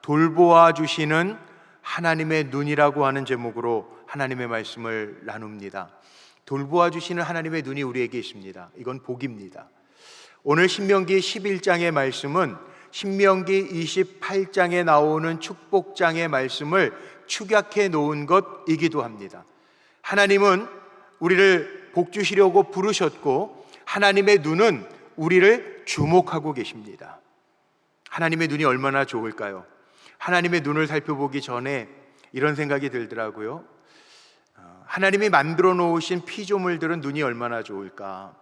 돌보아 주시는 하나님의 눈이라고 하는 제목으로 하나님의 말씀을 나눕니다. 돌보아 주시는 하나님의 눈이 우리에게 있습니다. 이건 복입니다. 오늘 신명기 11장의 말씀은 신명기 28장에 나오는 축복장의 말씀을 축약해 놓은 것이기도 합니다. 하나님은 우리를 복 주시려고 부르셨고 하나님의 눈은 우리를 주목하고 계십니다. 하나님의 눈이 얼마나 좋을까요? 하나님의 눈을 살펴보기 전에 이런 생각이 들더라고요. 하나님이 만들어 놓으신 피조물들은 눈이 얼마나 좋을까?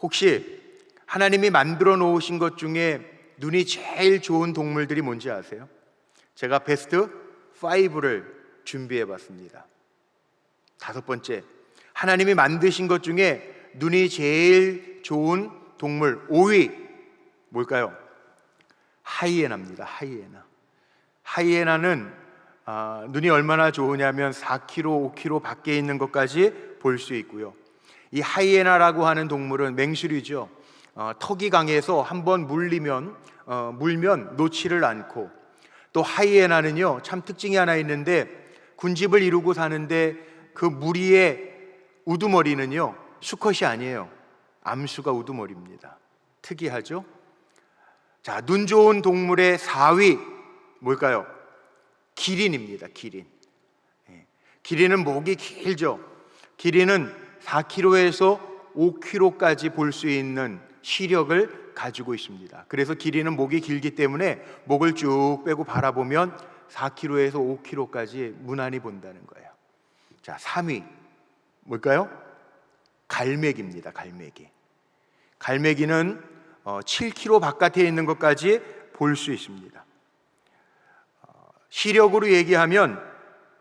혹시 하나님이 만들어 놓으신 것 중에 눈이 제일 좋은 동물들이 뭔지 아세요? 제가 베스트 5를 준비해 봤습니다. 5번째, 하나님이 만드신 것 중에 눈이 제일 좋은 동물 5위 뭘까요? 하이에나입니다. 하이에나는 눈이 얼마나 좋으냐면 4km, 5km 밖에 있는 것까지 볼 수 있고요. 이 하이에나라고 하는 동물은 맹수류죠. 턱이 강해서 한번 물면 놓지를 않고, 또 하이에나는요 참 특징이 하나 있는데 군집을 이루고 사는데 그 무리의 우두머리는요 수컷이 아니에요. 암수가 우두머리입니다. 특이하죠? 자, 눈 좋은 동물의 4위 뭘까요? 기린입니다. 기린은 목이 길죠. 기린은 4km에서 5km까지 볼 수 있는 시력을 가지고 있습니다. 그래서 기린은 목이 길기 때문에 목을 쭉 빼고 바라보면 4km에서 5km까지 무난히 본다는 거예요. 자, 3위 뭘까요? 갈매기입니다. 갈매기는 7km 바깥에 있는 것까지 볼 수 있습니다. 시력으로 얘기하면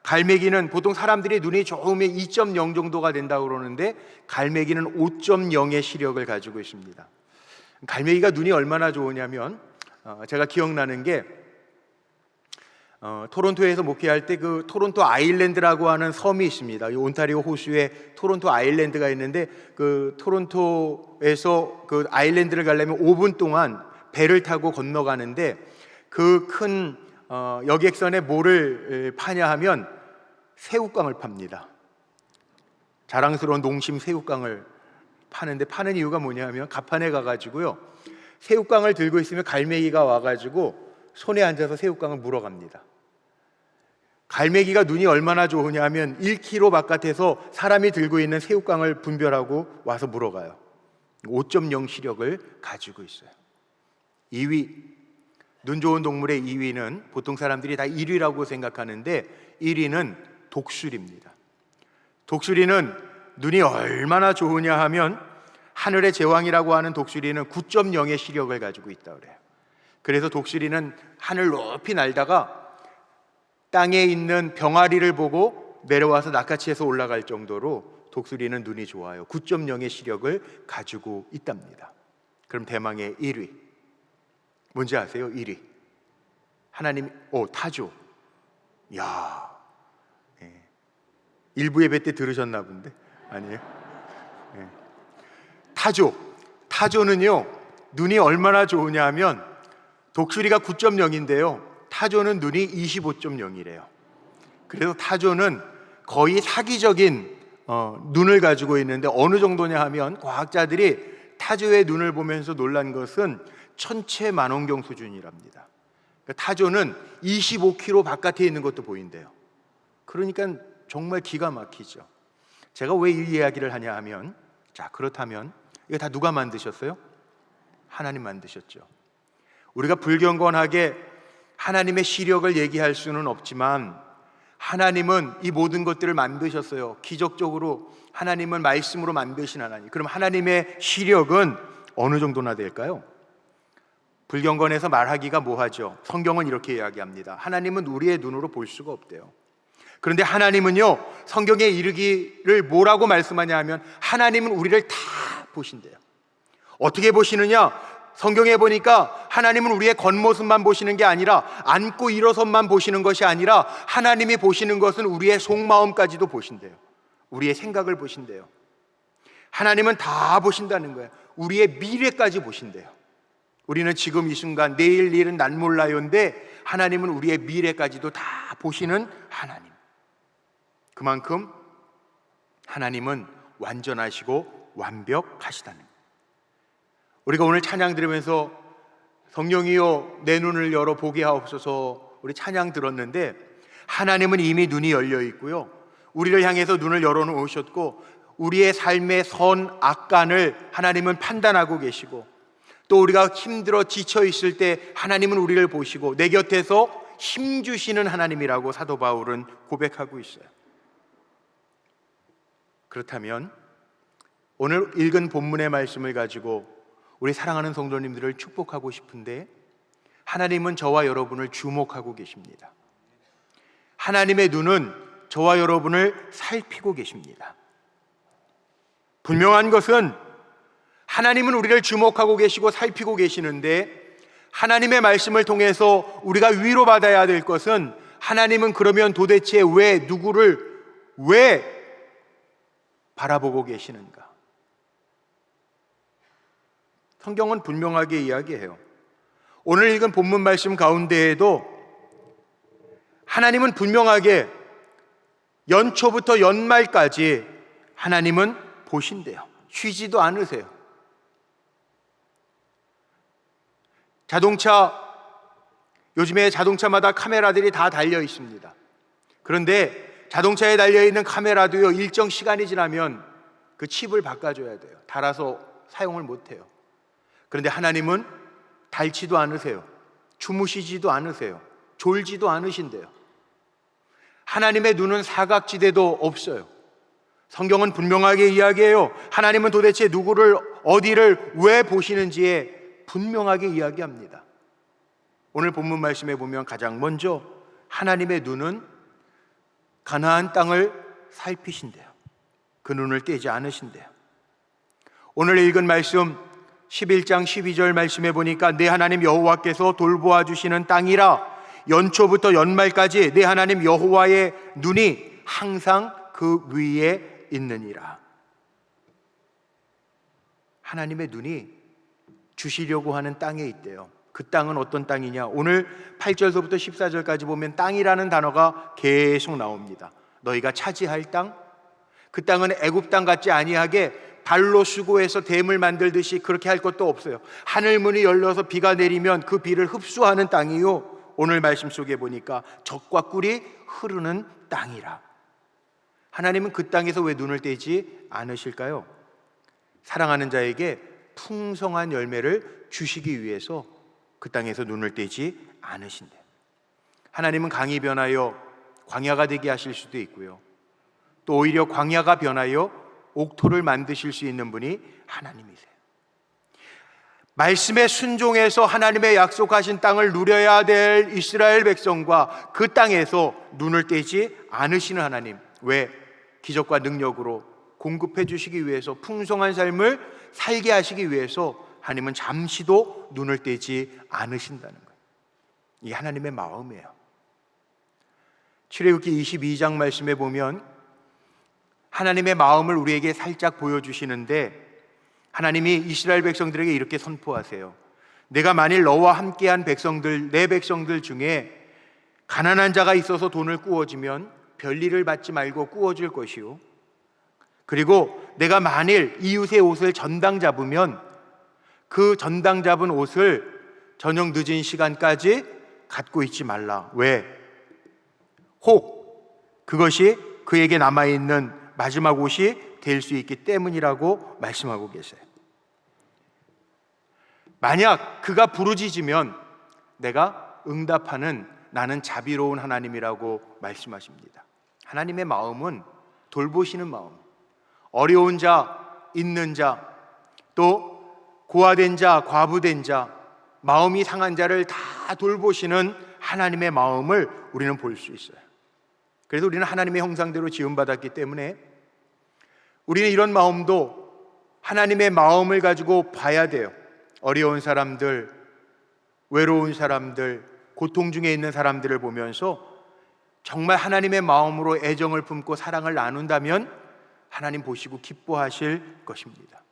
갈매기는 보통 사람들이 눈이 좋으면 2.0 정도가 된다고 그러는데 갈매기는 5.0의 시력을 가지고 있습니다. 갈매기가 눈이 얼마나 좋으냐면 제가 기억나는 게 토론토에서 목회할 때 그 토론토 아일랜드라고 하는 섬이 있습니다. 이 온타리오 호수에 토론토 아일랜드가 있는데 그 토론토에서 그 아일랜드를 가려면 5분 동안 배를 타고 건너가는데 그 큰 여객선에 뭐를 파냐 하면 새우깡을 팝니다. 자랑스러운 농심 새우깡을 파는데, 파는 이유가 뭐냐면 가판에 가가지고요 새우깡을 들고 있으면 갈매기가 와가지고 손에 앉아서 새우깡을 물어갑니다. 갈매기가 눈이 얼마나 좋으냐면 1km 바깥에서 사람이 들고 있는 새우깡을 분별하고 와서 물어가요. 5.0 시력을 가지고 있어요. 2위, 눈 좋은 동물의 2위는 보통 사람들이 다 1위라고 생각하는데 1위는 독수리입니다. 독수리는 눈이 얼마나 좋으냐 하면 하늘의 제왕이라고 하는 독수리는 9.0의 시력을 가지고 있다고 그래요. 그래서 독수리는 하늘 높이 날다가 땅에 있는 병아리를 보고 내려와서 낚아채서 올라갈 정도로 독수리는 눈이 좋아요. 9.0의 시력을 가지고 있답니다. 그럼 대망의 1위 뭔지 아세요? 1위 하나님, 타조. 야, 일부 예배 때 들으셨나 본데 아니에요? 타조는요 눈이 얼마나 좋으냐 하면 독수리가 9.0인데요 타조는 눈이 25.0이래요. 그래서 타조는 거의 사기적인 눈을 가지고 있는데 어느 정도냐 하면 과학자들이 타조의 눈을 보면서 놀란 것은 천체만원경 수준이랍니다. 그러니까 타조는 25km 바깥에 있는 것도 보인대요. 그러니까 정말 기가 막히죠. 제가 왜 이 이야기를 하냐 하면, 자, 그렇다면 이거 다 누가 만드셨어요? 하나님 만드셨죠. 우리가 불경건하게 하나님의 시력을 얘기할 수는 없지만 하나님은 이 모든 것들을 만드셨어요. 기적적으로 하나님은 말씀으로 만드신 하나님. 그럼 하나님의 시력은 어느 정도나 될까요? 불경건에서 말하기가 뭐하죠? 성경은 이렇게 이야기합니다. 하나님은 우리의 눈으로 볼 수가 없대요. 그런데 하나님은요 성경에 이르기를 뭐라고 말씀하냐 하면 하나님은 우리를 다 보신대요. 어떻게 보시느냐? 성경에 보니까 하나님은 우리의 겉모습만 보시는 게 아니라 앉고 일어선만 보시는 것이 아니라 하나님이 보시는 것은 우리의 속마음까지도 보신대요. 우리의 생각을 보신대요. 하나님은 다 보신다는 거예요. 우리의 미래까지 보신대요. 우리는 지금 이 순간 내일 일은 난 몰라요인데 하나님은 우리의 미래까지도 다 보시는 하나님. 그만큼 하나님은 완전하시고 완벽하시다는 거예요. 우리가 오늘 찬양 들으면서 성령이여 내 눈을 열어 보게 하옵소서, 우리 찬양 들었는데 하나님은 이미 눈이 열려 있고요, 우리를 향해서 눈을 열어 놓으셨고 우리의 삶의 선 악간을 하나님은 판단하고 계시고, 또 우리가 힘들어 지쳐 있을 때 하나님은 우리를 보시고 내 곁에서 힘 주시는 하나님이라고 사도 바울은 고백하고 있어요. 그렇다면 오늘 읽은 본문의 말씀을 가지고 우리 사랑하는 성도님들을 축복하고 싶은데, 하나님은 저와 여러분을 주목하고 계십니다. 하나님의 눈은 저와 여러분을 살피고 계십니다. 분명한 것은 하나님은 우리를 주목하고 계시고 살피고 계시는데, 하나님의 말씀을 통해서 우리가 위로받아야 될 것은, 하나님은 그러면 도대체 왜 누구를 왜 바라보고 계시는가? 성경은 분명하게 이야기해요. 오늘 읽은 본문 말씀 가운데에도 하나님은 분명하게 연초부터 연말까지 하나님은 보신대요. 쉬지도 않으세요. 요즘에 자동차마다 카메라들이 다 달려 있습니다. 그런데 자동차에 달려 있는 카메라도요, 일정 시간이 지나면 그 칩을 바꿔줘야 돼요. 닳아서 사용을 못해요. 그런데 하나님은 닳지도 않으세요. 주무시지도 않으세요. 졸지도 않으신대요. 하나님의 눈은 사각지대도 없어요. 성경은 분명하게 이야기해요. 하나님은 도대체 누구를, 어디를 왜 보시는지에 분명하게 이야기합니다. 오늘 본문 말씀에 보면 가장 먼저 하나님의 눈은 가나안 땅을 살피신대요. 그 눈을 떼지 않으신대요. 오늘 읽은 말씀 11장 12절 말씀에 보니까 내 하나님 여호와께서 돌보아 주시는 땅이라, 연초부터 연말까지 내 하나님 여호와의 눈이 항상 그 위에 있느니라. 하나님의 눈이 주시려고 하는 땅에 있대요. 그 땅은 어떤 땅이냐? 오늘 8절서부터 14절까지 보면 땅이라는 단어가 계속 나옵니다. 너희가 차지할 땅, 그 땅은 애굽 땅 같지 아니하게 발로 수고해서 댐을 만들듯이 그렇게 할 것도 없어요. 하늘 문이 열려서 비가 내리면 그 비를 흡수하는 땅이요, 오늘 말씀 속에 보니까 젖과 꿀이 흐르는 땅이라. 하나님은 그 땅에서 왜 눈을 떼지 않으실까요? 사랑하는 자에게 풍성한 열매를 주시기 위해서 그 땅에서 눈을 떼지 않으신대요. 하나님은 강이 변하여 광야가 되게 하실 수도 있고요, 또 오히려 광야가 변하여 옥토를 만드실 수 있는 분이 하나님이세요. 말씀에 순종해서 하나님의 약속하신 땅을 누려야 될 이스라엘 백성과 그 땅에서 눈을 떼지 않으시는 하나님, 왜? 기적과 능력으로 공급해 주시기 위해서, 풍성한 삶을 살게 하시기 위해서 하나님은 잠시도 눈을 떼지 않으신다는 거예요. 이게 하나님의 마음이에요. 출애굽기 22장 말씀에 보면 하나님의 마음을 우리에게 살짝 보여주시는데, 하나님이 이스라엘 백성들에게 이렇게 선포하세요. 내가 만일 너와 함께한 백성들, 내 백성들 중에 가난한 자가 있어서 돈을 꾸어주면 별일을 받지 말고 꾸어줄 것이요, 그리고 내가 만일 이웃의 옷을 전당 잡으면 그 전당 잡은 옷을 저녁 늦은 시간까지 갖고 있지 말라. 왜? 혹 그것이 그에게 남아있는 마지막 옷이 될 수 있기 때문이라고 말씀하고 계세요. 만약 그가 부르짖으면 내가 응답하는 나는 자비로운 하나님이라고 말씀하십니다. 하나님의 마음은 돌보시는 마음, 어려운 자, 있는 자, 또 고아된 자, 과부된 자, 마음이 상한 자를 다 돌보시는 하나님의 마음을 우리는 볼 수 있어요. 그래서 우리는 하나님의 형상대로 지음받았기 때문에 우리는 이런 마음도 하나님의 마음을 가지고 봐야 돼요. 어려운 사람들, 외로운 사람들, 고통 중에 있는 사람들을 보면서 정말 하나님의 마음으로 애정을 품고 사랑을 나눈다면 하나님 보시고 기뻐하실 것입니다.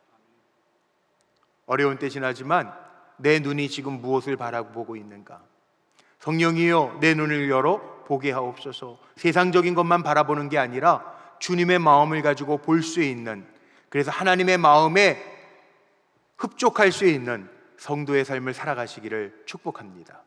어려운 때 지나지만 내 눈이 지금 무엇을 바라보고 있는가? 성령이여 내 눈을 열어 보게 하옵소서. 세상적인 것만 바라보는 게 아니라 주님의 마음을 가지고 볼 수 있는, 그래서 하나님의 마음에 흡족할 수 있는 성도의 삶을 살아가시기를 축복합니다.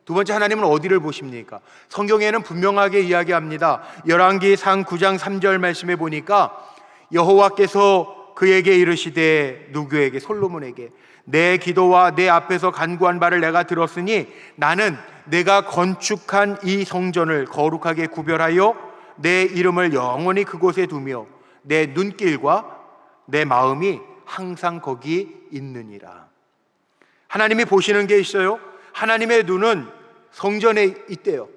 두 번째, 하나님은 어디를 보십니까? 성경에는 분명하게 이야기합니다. 열왕기상 9장 3절 말씀에 보니까 여호와께서 그에게 이르시되, 누구에게? 솔로몬에게, 내 기도와 내 앞에서 간구한 바를 내가 들었으니 나는 내가 건축한 이 성전을 거룩하게 구별하여 내 이름을 영원히 그곳에 두며 내 눈길과 내 마음이 항상 거기 있느니라. 하나님이 보시는 게 있어요. 하나님의 눈은 성전에 있대요.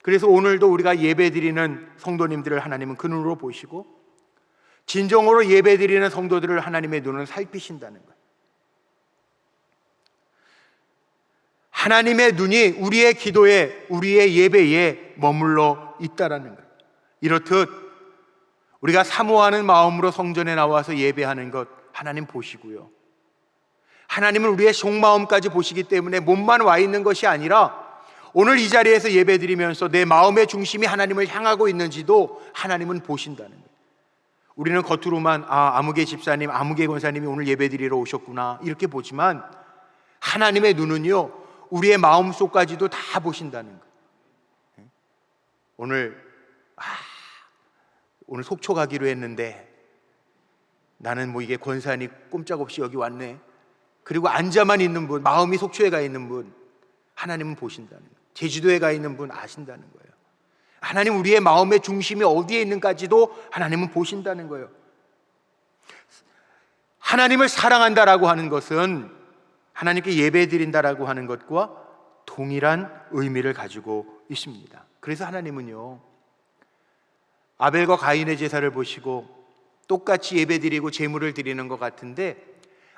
그래서 오늘도 우리가 예배드리는 성도님들을 하나님은 그 눈으로 보시고, 진정으로 예배드리는 성도들을 하나님의 눈은 살피신다는 거예요. 하나님의 눈이 우리의 기도에, 우리의 예배에 머물러 있다라는 거예요. 이렇듯 우리가 사모하는 마음으로 성전에 나와서 예배하는 것 하나님 보시고요, 하나님은 우리의 속마음까지 보시기 때문에 몸만 와 있는 것이 아니라 오늘 이 자리에서 예배드리면서 내 마음의 중심이 하나님을 향하고 있는지도 하나님은 보신다는 거예요. 우리는 겉으로만 아무개 집사님, 아무개 권사님이 오늘 예배드리러 오셨구나 이렇게 보지만, 하나님의 눈은요 우리의 마음속까지도 다 보신다는 거예요. 오늘 속초 가기로 했는데 나는 이게 권사님 꼼짝없이 여기 왔네. 그리고 앉아만 있는 분, 마음이 속초에 가 있는 분, 하나님은 보신다는 거예요. 제주도에 가 있는 분 아신다는 거예요. 하나님 우리의 마음의 중심이 어디에 있는가지도 하나님은 보신다는 거예요. 하나님을 사랑한다라고 하는 것은 하나님께 예배드린다라고 하는 것과 동일한 의미를 가지고 있습니다. 그래서 하나님은요 아벨과 가인의 제사를 보시고 똑같이 예배드리고 제물을 드리는 것 같은데,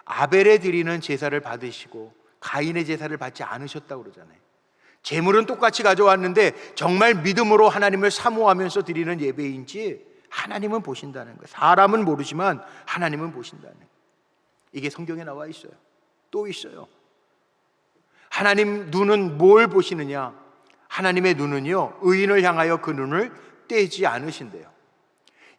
아벨의 드리는 제사를 받으시고 가인의 제사를 받지 않으셨다고 그러잖아요. 제물은 똑같이 가져왔는데 정말 믿음으로 하나님을 사모하면서 드리는 예배인지 하나님은 보신다는 거예요. 사람은 모르지만 하나님은 보신다는 거예요. 이게 성경에 나와 있어요. 또 있어요. 하나님 눈은 뭘 보시느냐? 하나님의 눈은요 의인을 향하여 그 눈을 떼지 않으신대요.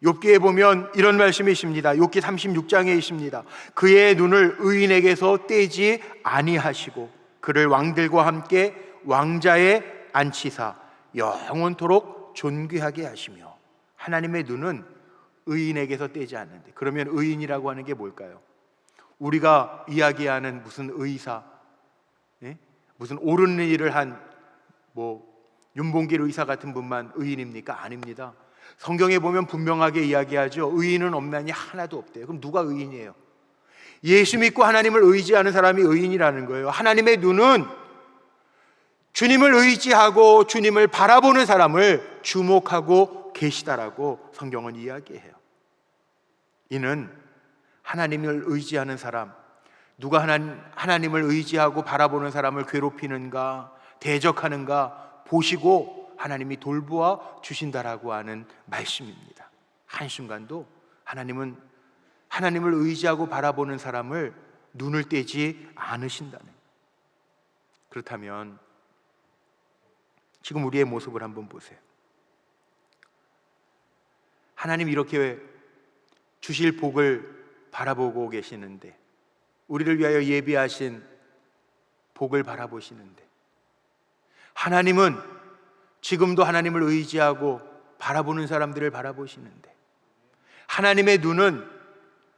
욥기에 보면 이런 말씀이 있습니다. 욥기 36장에 있습니다. 그의 눈을 의인에게서 떼지 아니하시고 그를 왕들과 함께 왕자에 앉히사 영원토록 존귀하게 하시며. 하나님의 눈은 의인에게서 떼지 않는데, 그러면 의인이라고 하는 게 뭘까요? 우리가 이야기하는 무슨 의사, 무슨 옳은 일을 한 윤봉길 의사 같은 분만 의인입니까? 아닙니다. 성경에 보면 분명하게 이야기하죠. 의인은 없나니 하나도 없대요. 그럼 누가 의인이에요? 예수 믿고 하나님을 의지하는 사람이 의인이라는 거예요. 하나님의 눈은 주님을 의지하고 주님을 바라보는 사람을 주목하고 계시다라고 성경은 이야기해요. 이는 하나님을 의지하는 사람, 누가 하나님을 의지하고 바라보는 사람을 괴롭히는가 대적하는가 보시고 하나님이 돌보아 주신다라고 하는 말씀입니다. 한순간도 하나님을 의지하고 바라보는 사람을 눈을 떼지 않으신다는. 그렇다면 지금 우리의 모습을 한번 보세요. 하나님 이렇게 주실 복을 바라보고 계시는데, 우리를 위하여 예비하신 복을 바라보시는데, 하나님은 지금도 하나님을 의지하고 바라보는 사람들을 바라보시는데, 하나님의 눈은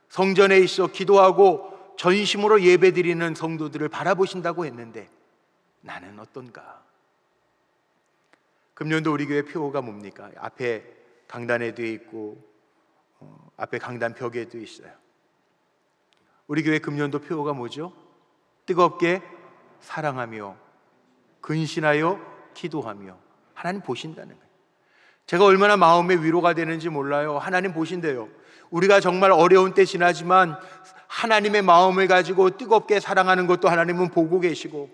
성전에 있어 기도하고 전심으로 예배드리는 성도들을 바라보신다고 했는데 나는 어떤가? 금년도 우리 교회 표어가 뭡니까? 앞에 강단에도 있고 앞에 강단 벽에도 있어요. 우리 교회 금년도 표어가 뭐죠? 뜨겁게 사랑하며 근신하여 기도하며. 하나님 보신다는 거예요. 제가 얼마나 마음의 위로가 되는지 몰라요. 하나님 보신대요. 우리가 정말 어려운 때 지나지만 하나님의 마음을 가지고 뜨겁게 사랑하는 것도 하나님은 보고 계시고,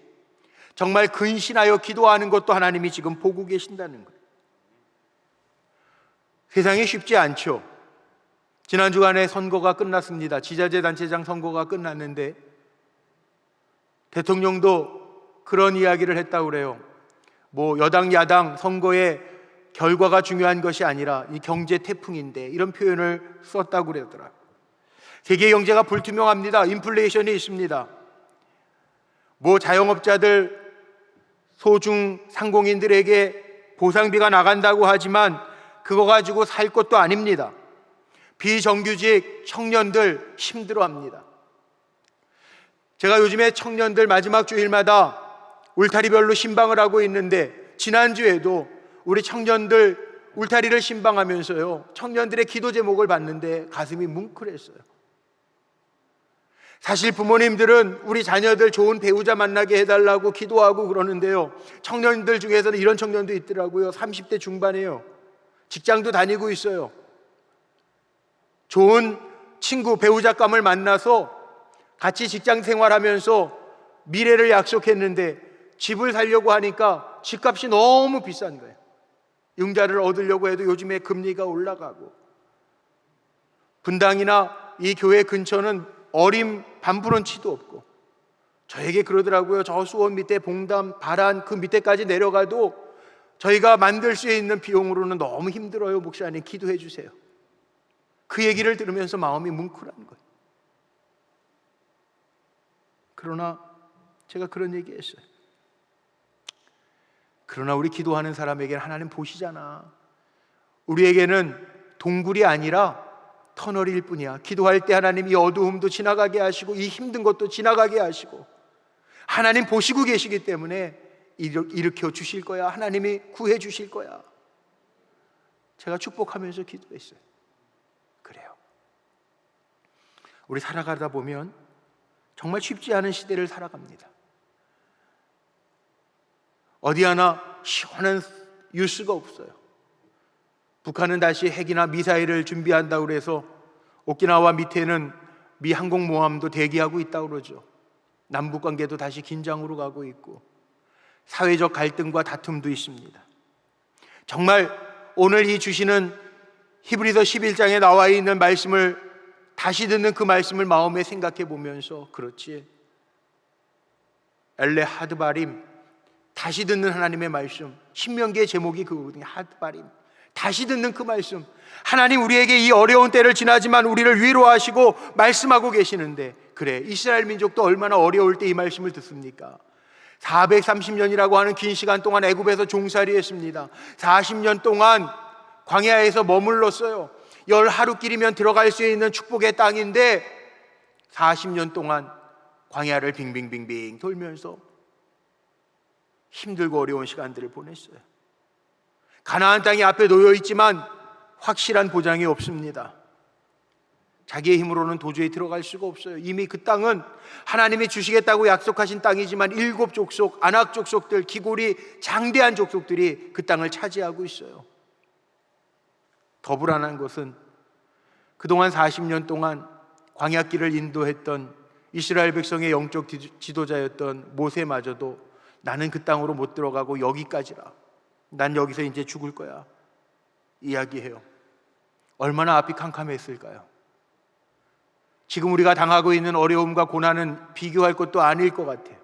정말 근신하여 기도하는 것도 하나님이 지금 보고 계신다는 거예요. 세상이 쉽지 않죠. 지난 주간에 선거가 끝났습니다. 지자체 단체장 선거가 끝났는데 대통령도 그런 이야기를 했다고 그래요. 뭐 여당 야당 선거의 결과가 중요한 것이 아니라 이 경제 태풍인데, 이런 표현을 썼다고 그러더라고요. 세계 경제가 불투명합니다. 인플레이션이 있습니다. 뭐 자영업자들, 소중 상공인들에게 보상비가 나간다고 하지만 그거 가지고 살 것도 아닙니다. 비정규직 청년들 힘들어합니다. 제가 요즘에 청년들 마지막 주일마다 울타리별로 신방을 하고 있는데, 지난주에도 우리 청년들 울타리를 신방하면서요, 청년들의 기도 제목을 봤는데 가슴이 뭉클했어요. 사실 부모님들은 우리 자녀들 좋은 배우자 만나게 해달라고 기도하고 그러는데요, 청년들 중에서는 이런 청년도 있더라고요. 30대 중반이에요. 직장도 다니고 있어요. 좋은 친구, 배우자감을 만나서 같이 직장 생활하면서 미래를 약속했는데 집을 사려고 하니까 집값이 너무 비싼 거예요. 융자를 얻으려고 해도 요즘에 금리가 올라가고, 분당이나 이 교회 근처는 어림 반브런치도 없고, 저에게 그러더라고요. 저 수원 밑에 봉담, 바란 그 밑에까지 내려가도 저희가 만들 수 있는 비용으로는 너무 힘들어요. 목사님 기도해 주세요. 그 얘기를 들으면서 마음이 뭉클한 거예요. 그러나 제가 그런 얘기했어요. 그러나 우리 기도하는 사람에게는 하나님 보시잖아. 우리에게는 동굴이 아니라 터널일 뿐이야. 기도할 때 하나님 이 어두움도 지나가게 하시고 이 힘든 것도 지나가게 하시고, 하나님 보시고 계시기 때문에 일으켜 주실 거야. 하나님이 구해 주실 거야. 제가 축복하면서 기도했어요. 그래요. 우리 살아가다 보면 정말 쉽지 않은 시대를 살아갑니다. 어디 하나 시원한 뉴스가 없어요. 북한은 다시 핵이나 미사일을 준비한다고 해서 오키나와 밑에는 미 항공모함도 대기하고 있다고 그러죠. 남북관계도 다시 긴장으로 가고 있고, 사회적 갈등과 다툼도 있습니다. 정말 오늘 이 주시는 히브리서 11장에 나와 있는 말씀을 다시 듣는 그 말씀을 마음에 생각해 보면서, 그렇지, 엘레 하드바림, 다시 듣는 하나님의 말씀, 신명기의 제목이 그거거든요. 하드바림, 다시 듣는 그 말씀. 하나님 우리에게 이 어려운 때를 지나지만 우리를 위로하시고 말씀하고 계시는데, 그래, 이스라엘 민족도 얼마나 어려울 때 이 말씀을 듣습니까? 430년이라고 하는 긴 시간 동안 애굽에서 종살이 했습니다. 40년 동안 광야에서 머물렀어요. 열 하루길이면 들어갈 수 있는 축복의 땅인데 40년 동안 광야를 빙빙빙빙 돌면서 힘들고 어려운 시간들을 보냈어요. 가나안 땅이 앞에 놓여 있지만 확실한 보장이 없습니다. 자기의 힘으로는 도저히 들어갈 수가 없어요. 이미 그 땅은 하나님이 주시겠다고 약속하신 땅이지만 7 족속, 아낙 족속들, 기골이 장대한 족속들이 그 땅을 차지하고 있어요. 더 불안한 것은 그동안 40년 동안 광야길을 인도했던 이스라엘 백성의 영적 지도자였던 모세마저도 나는 그 땅으로 못 들어가고 여기까지라, 난 여기서 이제 죽을 거야 이야기해요. 얼마나 앞이 캄캄했을까요? 지금 우리가 당하고 있는 어려움과 고난은 비교할 것도 아닐 것 같아요.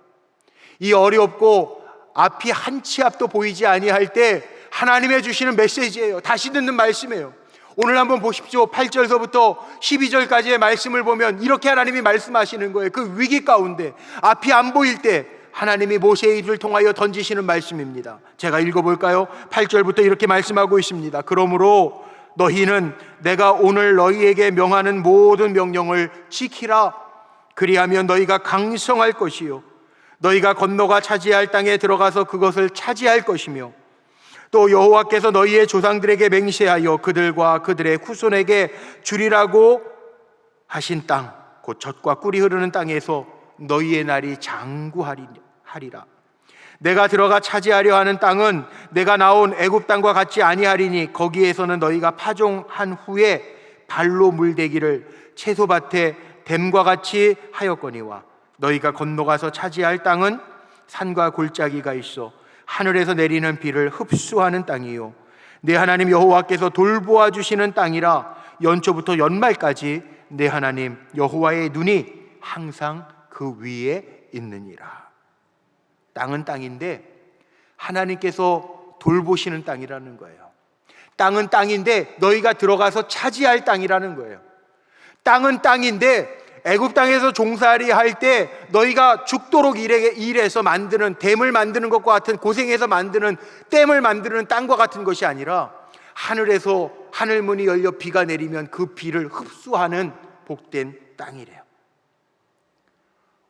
이 어렵고 앞이 한 치 앞도 보이지 아니할 때 하나님의 주시는 메시지예요. 다시 듣는 말씀이에요. 오늘 한번 보십시오. 8절서부터 12절까지의 말씀을 보면 이렇게 하나님이 말씀하시는 거예요. 그 위기 가운데 앞이 안 보일 때 하나님이 모세의 입을 통하여 던지시는 말씀입니다. 제가 읽어볼까요? 8절부터 이렇게 말씀하고 있습니다. 그러므로 너희는 내가 오늘 너희에게 명하는 모든 명령을 지키라. 그리하면 너희가 강성할 것이요 너희가 건너가 차지할 땅에 들어가서 그것을 차지할 것이며, 또 여호와께서 너희의 조상들에게 맹세하여 그들과 그들의 후손에게 주리라고 하신 땅, 곧 젖과 꿀이 흐르는 땅에서 너희의 날이 장구하리라. 내가 들어가 차지하려 하는 땅은 내가 나온 애굽 땅과 같지 아니하리니 거기에서는 너희가 파종한 후에 발로 물대기를 채소밭에 댐과 같이 하였거니와, 너희가 건너가서 차지할 땅은 산과 골짜기가 있어 하늘에서 내리는 비를 흡수하는 땅이요 내 하나님 여호와께서 돌보아 주시는 땅이라. 연초부터 연말까지 내 하나님 여호와의 눈이 항상 그 위에 있느니라. 땅은 땅인데 하나님께서 돌보시는 땅이라는 거예요. 땅은 땅인데 너희가 들어가서 차지할 땅이라는 거예요. 땅은 땅인데 애굽 땅에서 종살이 할 때 너희가 죽도록 일해서 만드는, 댐을 만드는 것과 같은, 고생해서 만드는 댐을 만드는 땅과 같은 것이 아니라 하늘에서 하늘문이 열려 비가 내리면 그 비를 흡수하는 복된 땅이래요.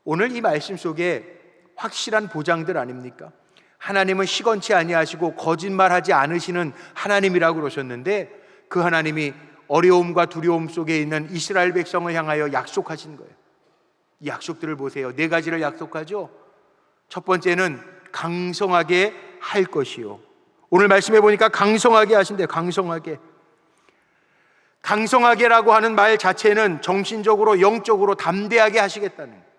오늘 이 말씀 속에 확실한 보장들 아닙니까? 하나님은 시건치 아니하시고 거짓말하지 않으시는 하나님이라고 그러셨는데, 그 하나님이 어려움과 두려움 속에 있는 이스라엘 백성을 향하여 약속하신 거예요. 이 약속들을 보세요. 4가지를 약속하죠. 첫 번째는 강성하게 할 것이요. 오늘 말씀해 보니까 강성하게 하신대요. 강성하게. 강성하게라고 하는 말 자체는 정신적으로, 영적으로 담대하게 하시겠다는 거예요.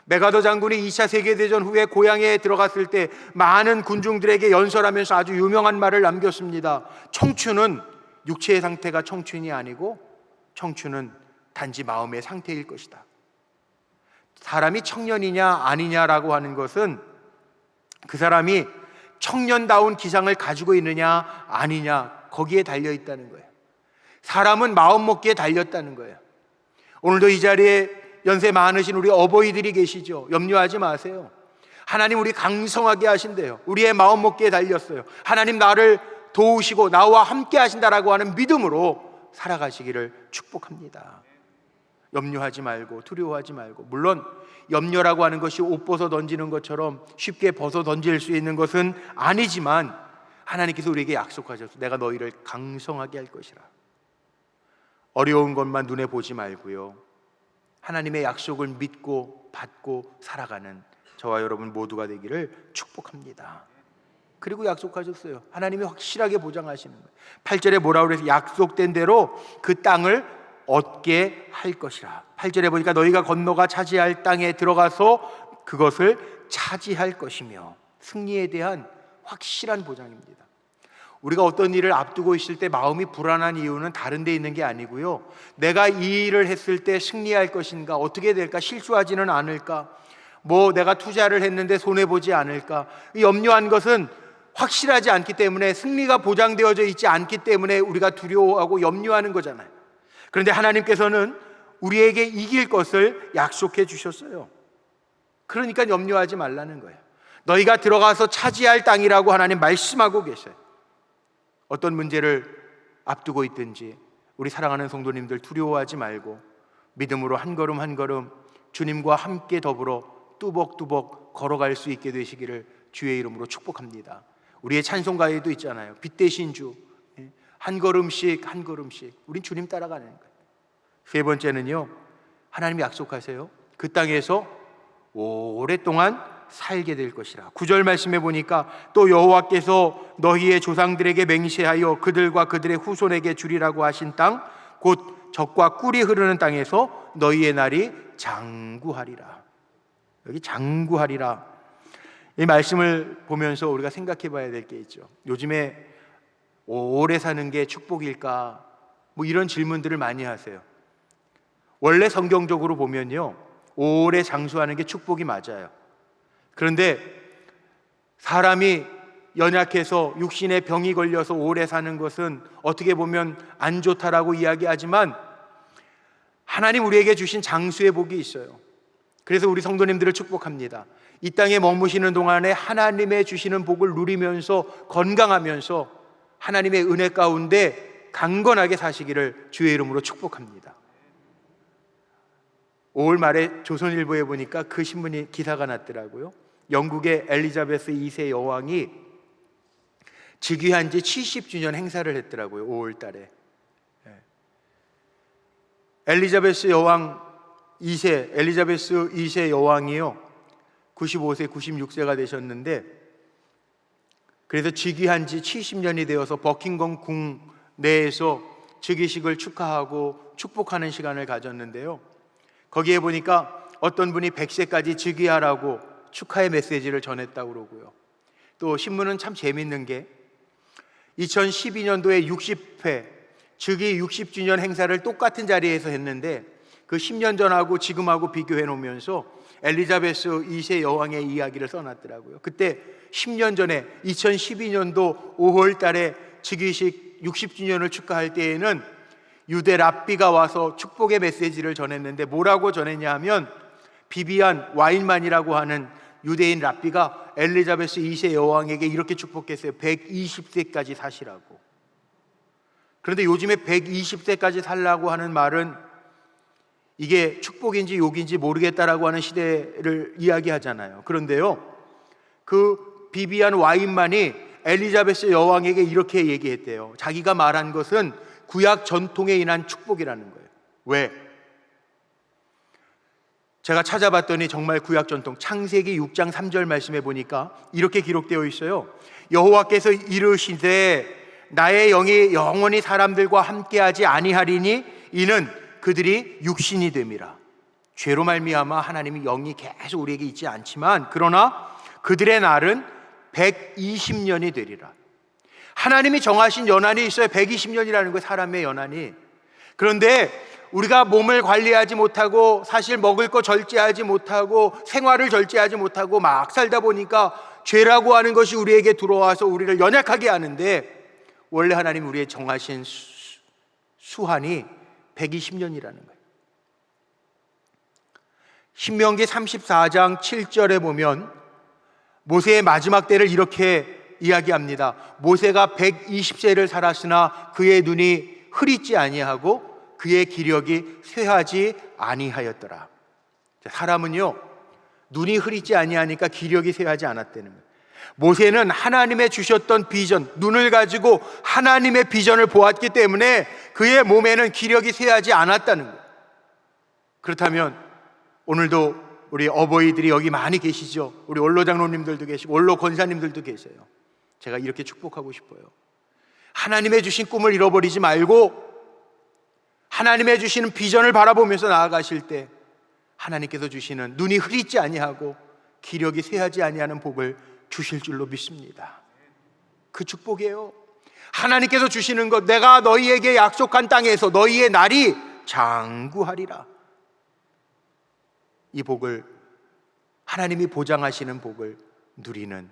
메가더 장군이 2차 세계대전 후에 고향에 들어갔을 때 많은 군중들에게 연설하면서 아주 유명한 말을 남겼습니다. 청춘은 육체의 상태가 청춘이 아니고 청춘은 단지 마음의 상태일 것이다. 사람이 청년이냐 아니냐라고 하는 것은 그 사람이 청년다운 기상을 가지고 있느냐 아니냐, 거기에 달려 있다는 거예요. 사람은 마음 먹기에 달렸다는 거예요. 오늘도 이 자리에 연세 많으신 우리 어버이들이 계시죠. 염려하지 마세요. 하나님 우리 강성하게 하신대요. 우리의 마음 먹기에 달렸어요. 하나님 나를 도우시고 나와 함께 하신다라고 하는 믿음으로 살아가시기를 축복합니다. 염려하지 말고 두려워하지 말고. 물론 염려라고 하는 것이 옷 벗어 던지는 것처럼 쉽게 벗어 던질 수 있는 것은 아니지만 하나님께서 우리에게 약속하셔서 내가 너희를 강성하게 할 것이라. 어려운 것만 눈에 보지 말고요, 하나님의 약속을 믿고 받고 살아가는 저와 여러분 모두가 되기를 축복합니다. 그리고 약속하셨어요. 하나님이 확실하게 보장하시는 거예요. 8절에 뭐라고 그래서 약속된 대로 그 땅을 얻게 할 것이라. 8절에 보니까 너희가 건너가 차지할 땅에 들어가서 그것을 차지할 것이며, 승리에 대한 확실한 보장입니다. 우리가 어떤 일을 앞두고 있을 때 마음이 불안한 이유는 다른 데 있는 게 아니고요, 내가 이 일을 했을 때 승리할 것인가, 어떻게 될까, 실수하지는 않을까, 내가 투자를 했는데 손해보지 않을까, 이 염려한 것은 확실하지 않기 때문에, 승리가 보장되어져 있지 않기 때문에 우리가 두려워하고 염려하는 거잖아요. 그런데 하나님께서는 우리에게 이길 것을 약속해 주셨어요. 그러니까 염려하지 말라는 거예요. 너희가 들어가서 차지할 땅이라고 하나님 말씀하고 계셔요. 어떤 문제를 앞두고 있든지 우리 사랑하는 성도님들 두려워하지 말고 믿음으로 한 걸음 한 걸음 주님과 함께 더불어 뚜벅뚜벅 걸어갈 수 있게 되시기를 주의 이름으로 축복합니다. 우리의 찬송가에도 있잖아요. 빛 대신 주, 한 걸음씩 한 걸음씩 우린 주님 따라가는 거예요. 세 번째는요, 하나님이 약속하세요. 그 땅에서 오랫동안 살게 될 것이라. 9절 말씀해 보니까 또 여호와께서 너희의 조상들에게 맹세하여 그들과 그들의 후손에게 주리라고 하신 땅, 곧 젖과 꿀이 흐르는 땅에서 너희의 날이 장구하리라. 여기 장구하리라, 이 말씀을 보면서 우리가 생각해 봐야 될 게 있죠. 요즘에 오래 사는 게 축복일까, 이런 질문들을 많이 하세요. 원래 성경적으로 보면요, 오래 장수하는 게 축복이 맞아요. 그런데 사람이 연약해서 육신에 병이 걸려서 오래 사는 것은 어떻게 보면 안 좋다라고 이야기하지만 하나님 우리에게 주신 장수의 복이 있어요. 그래서 우리 성도님들을 축복합니다. 이 땅에 머무시는 동안에 하나님의 주시는 복을 누리면서 건강하면서 하나님의 은혜 가운데 강건하게 사시기를 주의 이름으로 축복합니다. 5월 말에 조선일보에 보니까 그 신문이 기사가 났더라고요. 영국의 엘리자베스 2세 여왕이 즉위한 지 70주년 행사를 했더라고요. 5월 달에. 엘리자베스 2세 여왕이요, 95세, 96세가 되셨는데, 그래서 즉위한 지 70년이 되어서 버킹엄 궁 내에서 즉위식을 축하하고 축복하는 시간을 가졌는데요, 거기에 보니까 어떤 분이 100세까지 즉위하라고 축하의 메시지를 전했다고 그러고요. 또 신문은 참 재밌는 게 2012년도에 60회 즉위 60주년 행사를 똑같은 자리에서 했는데 그 10년 전하고 지금하고 비교해 놓으면서 엘리자베스 2세 여왕의 이야기를 써놨더라고요. 그때 10년 전에 2012년도 5월 달에 즉위식 60주년을 축하할 때에는 유대 랍비가 와서 축복의 메시지를 전했는데 뭐라고 전했냐 하면, 비비안 와인만이라고 하는 유대인 랍비가 엘리자베스 2세 여왕에게 이렇게 축복했어요. 120세까지 사시라고. 그런데 요즘에 120세까지 살라고 하는 말은 이게 축복인지 욕인지 모르겠다라고 하는 시대를 이야기하잖아요. 그런데요, 그 비비안 와인만이 엘리자베스 여왕에게 이렇게 얘기했대요. 자기가 말한 것은 구약 전통에 인한 축복이라는 거예요. 왜? 제가 찾아봤더니 정말 구약 전통 창세기 6장 3절 말씀에 보니까 이렇게 기록되어 있어요. 여호와께서 이르시되 나의 영이 영원히 사람들과 함께하지 아니하리니 이는 그들이 육신이 됨이라. 죄로 말미암아 하나님이 영이 계속 우리에게 있지 않지만 그러나 그들의 날은 120년이 되리라. 하나님이 정하신 연한이 있어요. 120년이라는 거예요, 사람의 연한이. 그런데 우리가 몸을 관리하지 못하고 사실 먹을 거 절제하지 못하고 생활을 절제하지 못하고 막 살다 보니까 죄라고 하는 것이 우리에게 들어와서 우리를 연약하게 하는데, 원래 하나님 우리의 정하신 수한이 120년이라는 거예요. 신명기 34장 7절에 보면 모세의 마지막 때를 이렇게 이야기합니다. 모세가 120세를 살았으나 그의 눈이 흐릿지 아니하고 그의 기력이 쇠하지 아니하였더라. 사람은요, 눈이 흐릿지 아니하니까 기력이 쇠하지 않았다는 거예요. 모세는 하나님의 주셨던 비전, 눈을 가지고 하나님의 비전을 보았기 때문에 그의 몸에는 기력이 쇠하지 않았다는 거예요. 그렇다면 오늘도 우리 어버이들이 여기 많이 계시죠. 우리 원로 장로님들도 계시고 원로 권사님들도 계세요. 제가 이렇게 축복하고 싶어요. 하나님의 주신 꿈을 잃어버리지 말고 하나님의 주시는 비전을 바라보면서 나아가실 때 하나님께서 주시는 눈이 흐릿지 아니하고 기력이 쇠하지 아니하는 복을 주실 줄로 믿습니다. 그 축복이에요. 하나님께서 주시는 것, 내가 너희에게 약속한 땅에서 너희의 날이 장구하리라. 이 복을, 하나님이 보장하시는 복을 누리는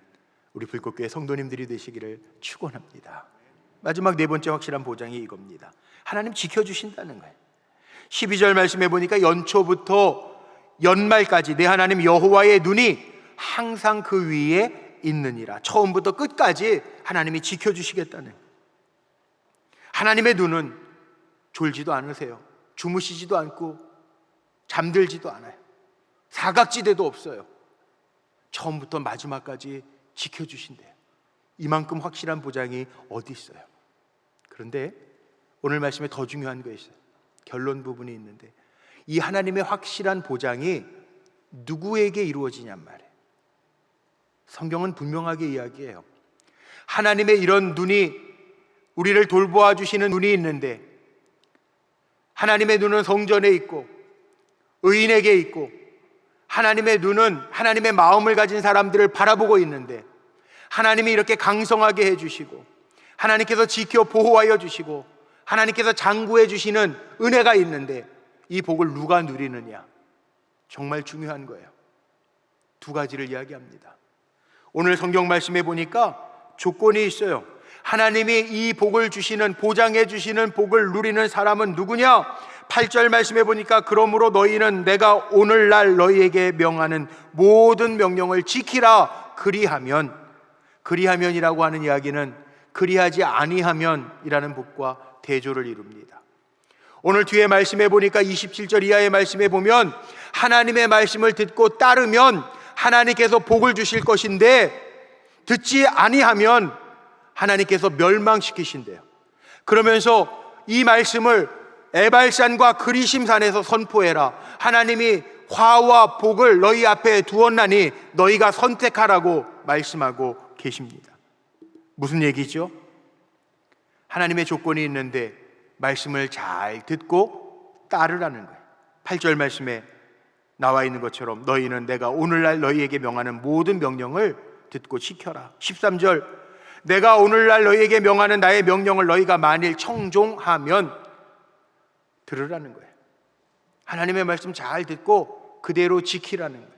우리 불꽃교회 성도님들이 되시기를 축원합니다. 마지막 네 번째 확실한 보장이 이겁니다. 하나님 지켜주신다는 거예요. 12절 말씀해 보니까 연초부터 연말까지 내 하나님 여호와의 눈이 항상 그 위에 있느니라. 처음부터 끝까지 하나님이 지켜주시겠다는. 하나님의 눈은 졸지도 않으세요. 주무시지도 않고 잠들지도 않아요. 사각지대도 없어요. 처음부터 마지막까지 지켜주신대요. 이만큼 확실한 보장이 어디 있어요? 그런데 오늘 말씀에 더 중요한 거 있어요. 결론 부분이 있는데 이 하나님의 확실한 보장이 누구에게 이루어지냔 말이에요. 성경은 분명하게 이야기해요. 하나님의 이런 눈이, 우리를 돌보아 주시는 눈이 있는데, 하나님의 눈은 성전에 있고 의인에게 있고, 하나님의 눈은 하나님의 마음을 가진 사람들을 바라보고 있는데, 하나님이 이렇게 강성하게 해주시고 하나님께서 지켜 보호하여 주시고 하나님께서 장구해 주시는 은혜가 있는데 이 복을 누가 누리느냐, 정말 중요한 거예요. 두 가지를 이야기합니다. 오늘 성경 말씀에 보니까 조건이 있어요. 하나님이 이 복을 주시는, 보장해 주시는 복을 누리는 사람은 누구냐? 8절 말씀에 보니까 그러므로 너희는 내가 오늘날 너희에게 명하는 모든 명령을 지키라. 그리하면이라고 하는 이야기는 그리하지 아니하면이라는 복과 대조를 이룹니다. 오늘 뒤에 말씀에 보니까 27절 이하의 말씀에 보면 하나님의 말씀을 듣고 따르면 하나님께서 복을 주실 것인데 듣지 아니하면 하나님께서 멸망시키신대요. 그러면서 이 말씀을 에발산과 그리심산에서 선포해라. 하나님이 화와 복을 너희 앞에 두었나니 너희가 선택하라고 말씀하고 계십니다. 무슨 얘기죠? 하나님의 조건이 있는데 말씀을 잘 듣고 따르라는 거예요. 8절 말씀에 나와 있는 것처럼 너희는 내가 오늘날 너희에게 명하는 모든 명령을 듣고 지켜라. 13절 내가 오늘날 너희에게 명하는 나의 명령을 너희가 만일 청종하면 들으라는 거예요. 하나님의 말씀 잘 듣고 그대로 지키라는 거예요.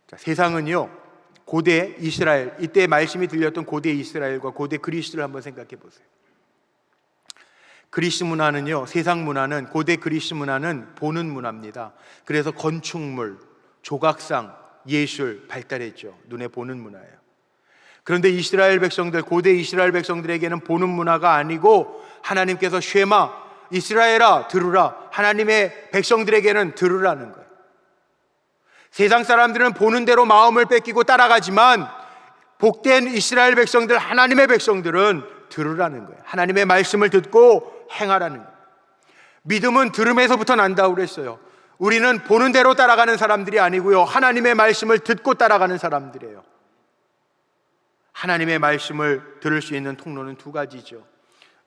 자, 세상은요, 고대 이스라엘, 이때 말씀이 들렸던 고대 이스라엘과 고대 그리스를 한번 생각해 보세요. 그리스 문화는요, 세상 문화는, 고대 그리스 문화는 보는 문화입니다. 그래서 건축물, 조각상, 예술 발달했죠. 눈에 보는 문화예요. 그런데 이스라엘 백성들, 고대 이스라엘 백성들에게는 보는 문화가 아니고 하나님께서 쉐마, 이스라엘아 들으라, 하나님의 백성들에게는 들으라는 거예요. 세상 사람들은 보는 대로 마음을 뺏기고 따라가지만 복된 이스라엘 백성들, 하나님의 백성들은 들으라는 거예요. 하나님의 말씀을 듣고 행하라는 거예요. 믿음은 들음에서부터 난다고 그랬어요. 우리는 보는 대로 따라가는 사람들이 아니고요, 하나님의 말씀을 듣고 따라가는 사람들이에요. 하나님의 말씀을 들을 수 있는 통로는 두 가지죠.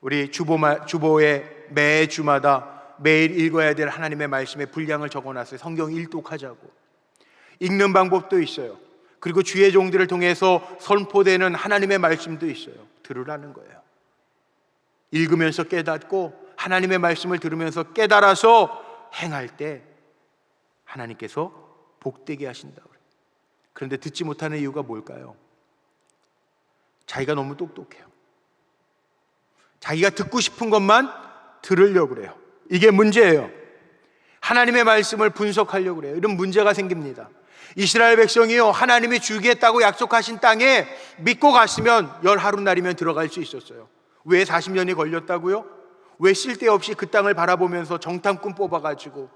우리 주보에 매주마다 매일 읽어야 될 하나님의 말씀의 분량을 적어놨어요. 성경 일독하자고. 읽는 방법도 있어요. 그리고 주의 종들을 통해서 선포되는 하나님의 말씀도 있어요. 들으라는 거예요. 읽으면서 깨닫고 하나님의 말씀을 들으면서 깨달아서 행할 때 하나님께서 복되게 하신다고 그래요. 그런데 듣지 못하는 이유가 뭘까요? 자기가 너무 똑똑해요. 자기가 듣고 싶은 것만 들으려고 그래요. 이게 문제예요. 하나님의 말씀을 분석하려고 그래요. 이런 문제가 생깁니다. 이스라엘 백성이요, 하나님이 주겠다고 약속하신 땅에 믿고 갔으면 10하루날이면 들어갈 수 있었어요. 왜 40년이 걸렸다고요? 왜 쓸데없이 그 땅을 바라보면서 정탐꾼 뽑아가지고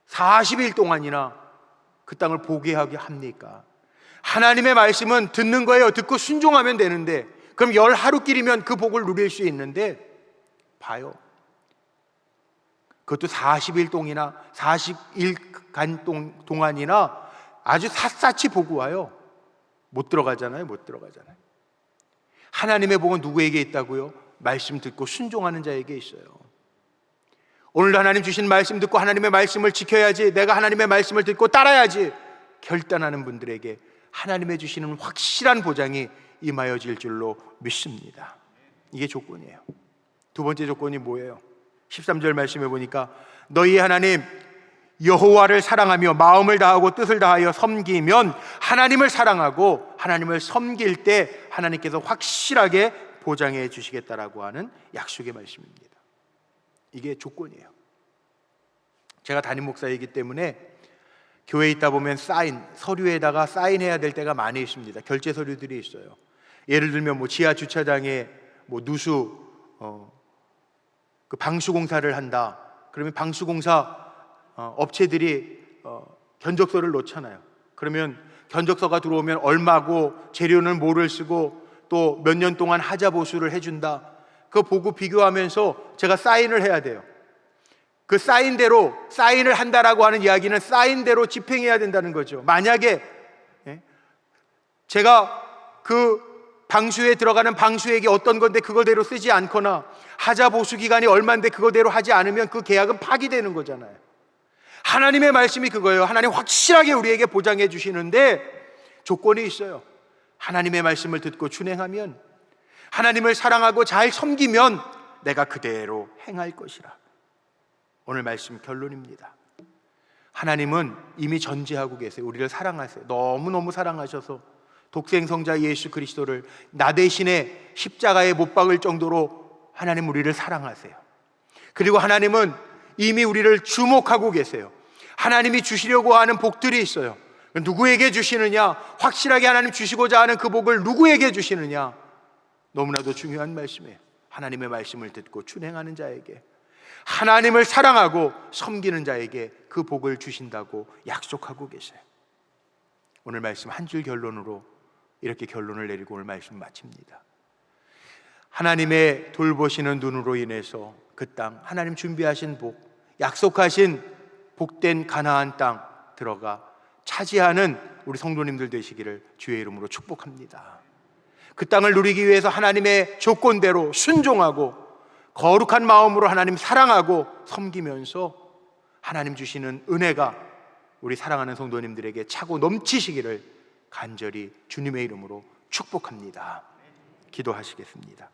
40일 동안이나 그 땅을 보게 하게 합니까? 하나님의 말씀은 듣는 거예요. 듣고 순종하면 되는데, 그럼 10하루길이면 그 복을 누릴 수 있는데, 봐요, 그것도 40일 동이나 40일 동안이나 아주 샅샅이 보고 와요. 못 들어가잖아요. 못 들어가잖아요. 하나님의 복은 누구에게 있다고요? 말씀 듣고 순종하는 자에게 있어요. 오늘도 하나님 주신 말씀 듣고 하나님의 말씀을 지켜야지, 내가 하나님의 말씀을 듣고 따라야지 결단하는 분들에게 하나님의 주시는 확실한 보장이 임하여질 줄로 믿습니다. 이게 조건이에요. 두 번째 조건이 뭐예요? 13절 말씀해 보니까 너희 하나님 여호와를 사랑하며 마음을 다하고 뜻을 다하여 섬기면, 하나님을 사랑하고 하나님을 섬길 때 하나님께서 확실하게 보장해 주시겠다라고 하는 약속의 말씀입니다. 이게 조건이에요. 제가 담임 목사이기 때문에 교회에 있다 보면 서류에다가 사인해야 될 때가 많이 있습니다. 결제 서류들이 있어요. 예를 들면 지하 주차장에 누수 그 방수공사를 한다. 그러면 방수공사 업체들이 견적서를 놓잖아요. 그러면 견적서가 들어오면 얼마고, 재료는 뭐를 쓰고, 또 몇 년 동안 하자 보수를 해준다. 그거 보고 비교하면서 제가 사인을 해야 돼요. 그 사인대로, 사인을 한다라고 하는 이야기는 사인대로 집행해야 된다는 거죠. 만약에 제가 그 방수에 들어가는 방수액이 어떤 건데 그거대로 쓰지 않거나, 하자 보수 기간이 얼마인데 그거대로 하지 않으면 그 계약은 파기되는 거잖아요. 하나님의 말씀이 그거예요. 하나님 확실하게 우리에게 보장해 주시는데 조건이 있어요. 하나님의 말씀을 듣고 준행하면, 하나님을 사랑하고 잘 섬기면 내가 그대로 행할 것이라. 오늘 말씀 결론입니다. 하나님은 이미 전제하고 계세요. 우리를 사랑하세요. 너무너무 사랑하셔서 독생성자 예수 그리스도를 나 대신에 십자가에 못 박을 정도로 하나님 우리를 사랑하세요. 그리고 하나님은 이미 우리를 주목하고 계세요. 하나님이 주시려고 하는 복들이 있어요. 누구에게 주시느냐? 확실하게 하나님 주시고자 하는 그 복을 누구에게 주시느냐? 너무나도 중요한 말씀이에요. 하나님의 말씀을 듣고 준행하는 자에게, 하나님을 사랑하고 섬기는 자에게 그 복을 주신다고 약속하고 계세요. 오늘 말씀 한 줄 결론으로 이렇게 결론을 내리고 오늘 말씀 마칩니다. 하나님의 돌보시는 눈으로 인해서 그 땅, 하나님 준비하신 복, 약속하신 복된 가나안 땅 들어가 차지하는 우리 성도님들 되시기를 주의 이름으로 축복합니다. 그 땅을 누리기 위해서 하나님의 조건대로 순종하고 거룩한 마음으로 하나님 사랑하고 섬기면서 하나님 주시는 은혜가 우리 사랑하는 성도님들에게 차고 넘치시기를 간절히 주님의 이름으로 축복합니다. 기도하시겠습니다.